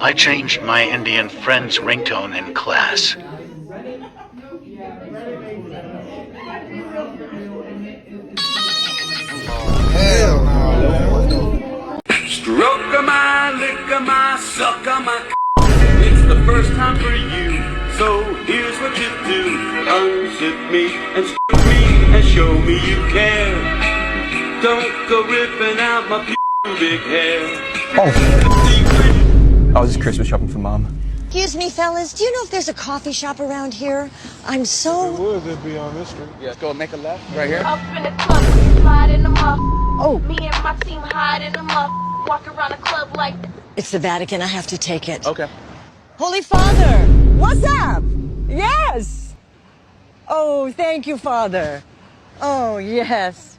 I changed my Indian friend's ringtone in class. Hell no. Stroke of my, lick of my, suck of my. It's the first time for you, so here's what you do. Unzip me and strip me and show me you care. Don't go ripping out my pubic hair. I was just Christmas shopping for Mom. Excuse me, fellas, do you know if there's a coffee shop around here? I'm so... It would, it'd be on this street. Yeah, let's go and make a left right here. Up in the club, slide in the muff. Oh. Me and my team hide in the muff. Walk around the club like... It's the Vatican, I have to take it. Okay. Holy Father, what's up? Yes. Oh, thank you, Father. Oh, yes.